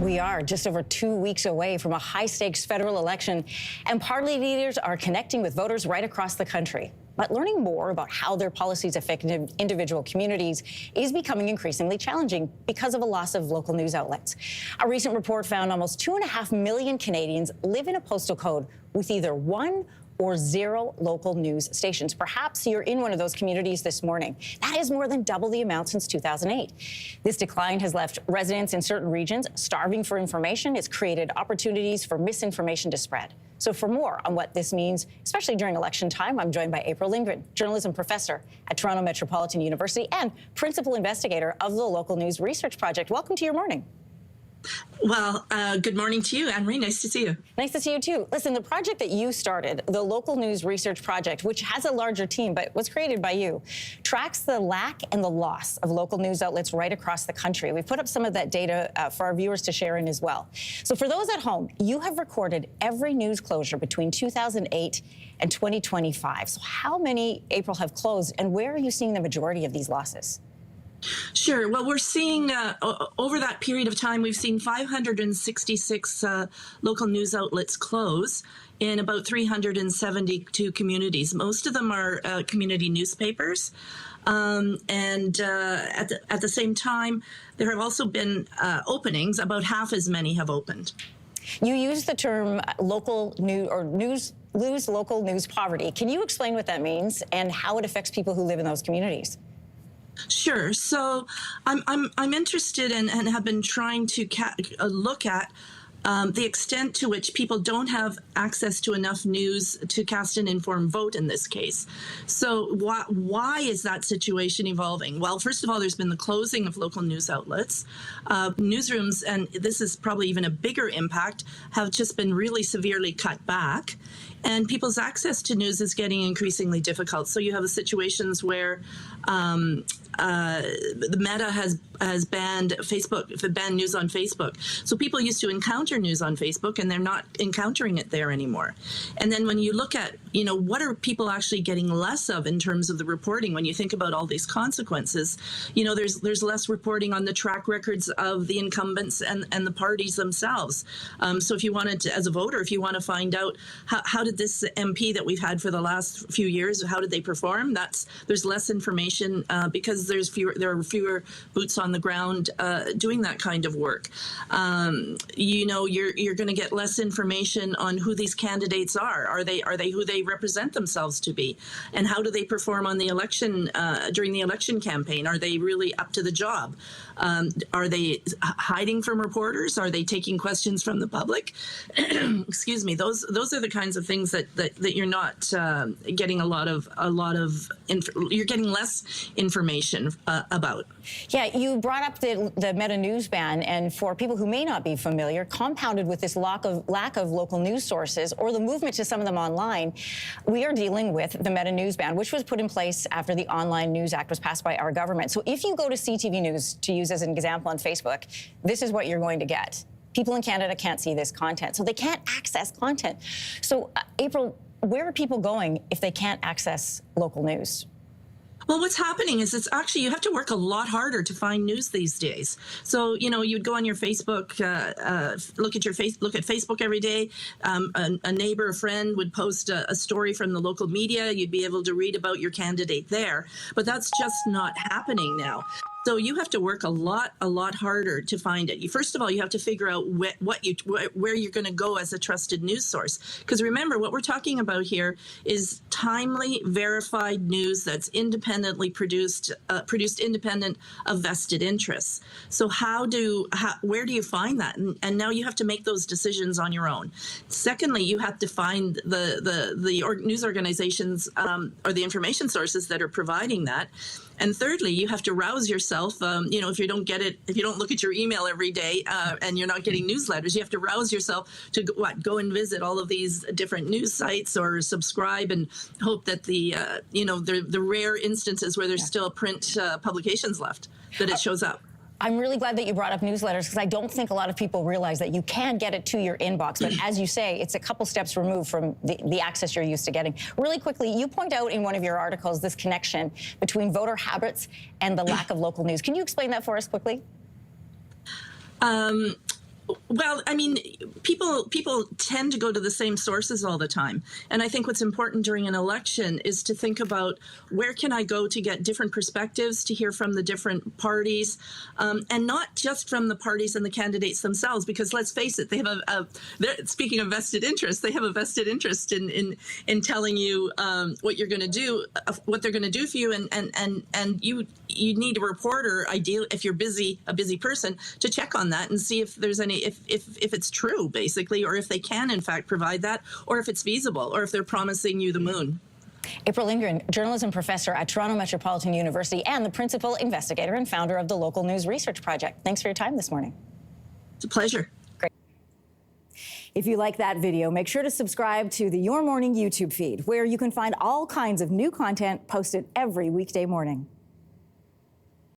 We are just over 2 weeks away from a high-stakes federal election, and party leaders are connecting with voters right across the country. But learning more about how their policies affect individual communities is becoming increasingly challenging because of a loss of local news outlets. A recent report found almost 2.5 million Canadians live in a postal code with either 1 or 0 local news stations. Perhaps you're in one of those communities this morning. That is more than double the amount since 2008. This decline has left residents in certain regions starving for information. It's created opportunities for misinformation to spread. So for more on what this means, especially during election time, I'm joined by April Lindgren, journalism professor at Toronto Metropolitan University and principal investigator of the Local News Research Project. Welcome to your morning. Well, good morning to you, Anne-Marie. Nice to see you. Nice to see you, too. Listen, the project that you started, the Local News Research Project, which has a larger team, but was created by you, tracks the lack and the loss of local news outlets right across the country. We've put up some of that data for our viewers to share in as well. So for those at home, you have recorded every news closure between 2008 and 2025. So how many, April, have closed, and where are you seeing the majority of these losses? Sure. Well, we're seeing over that period of time, we've seen 566 local news outlets close in about 372 communities. Most of them are community newspapers. At the same time, there have also been openings. About half as many have opened. You use the term local news or lose local news poverty. Can you explain what that means and how it affects people who live in those communities? Sure. So I'm interested in and have been trying to look at the extent to which people don't have access to enough news to cast an informed vote in this case. So why is that situation evolving? Well, first of all, there's been the closing of local news outlets. Newsrooms, and this is probably even a bigger impact, have just been really severely cut back. And people's access to news is getting increasingly difficult. So you have situations where the Meta has banned banned news on Facebook. So people used to encounter news on Facebook, and they're not encountering it there anymore. And then when you look at, what are people actually getting less of in terms of the reporting? When you think about all these consequences, there's less reporting on the track records of the incumbents and the parties themselves. So if you wanted to, as a voter, if you want to find out how did this MP that we've had for the last few years, how did they perform? There's less information because there are fewer boots on the ground doing that kind of work. You're going to get less information on who these candidates are. Are they who they represent themselves to be? And how do they perform on the election during the election campaign? Are they really up to the job? Are they hiding from reporters? Are they taking questions from the public? Excuse me. Those are the kinds of things that you're not getting you're getting less information about. Yeah, you brought up the Meta news ban, and for people who may not be familiar, compounded with this lack of local news sources or the movement to some of them online, we are dealing with the Meta news ban, which was put in place after the Online News Act was passed by our government. So if you go to CTV News, to use as an example on Facebook, this is what you're going to get. People in Canada can't see this content, so they can't access content. So, April, where are people going if they can't access local news? Well, what's happening is it's actually, you have to work a lot harder to find news these days. So, you'd go on your Facebook, look at Facebook every day. A neighbor, a friend would post a story from the local media. You'd be able to read about your candidate there. But that's just not happening now. So you have to work a lot harder to find it. First of all, you have to figure out where you're going to go as a trusted news source. Because remember, what we're talking about here is timely, verified news that's independently produced independent of vested interests. So where do you find that? And now you have to make those decisions on your own. Secondly, you have to find the news organizations or the information sources that are providing that. And thirdly, you have to rouse yourself. If you don't get it, if you don't look at your email every day and you're not getting newsletters, you have to rouse yourself to go and visit all of these different news sites or subscribe and hope that the rare instances where there's still print publications left, that it shows up. I'm really glad that you brought up newsletters, because I don't think a lot of people realize that you can get it to your inbox. But as you say, it's a couple steps removed from the access you're used to getting. Really quickly, you point out in one of your articles this connection between voter habits and the lack of local news. Can you explain that for us quickly? Well, I mean, people tend to go to the same sources all the time. And I think what's important during an election is to think about where can I go to get different perspectives, to hear from the different parties, and not just from the parties and the candidates themselves, because let's face it, they have speaking of vested interest, they have a vested interest in telling you what you're going to do, what they're going to do for you. And you need a reporter, ideally, if you're a busy person, to check on that and see if there's any, if it's true, basically, or if they can, in fact, provide that, or if it's feasible, or if they're promising you the moon. April Lindgren, journalism professor at Toronto Metropolitan University and the principal investigator and founder of the Local News Research Project. Thanks for your time this morning. It's a pleasure. Great. If you like that video, make sure to subscribe to the Your Morning YouTube feed, where you can find all kinds of new content posted every weekday morning.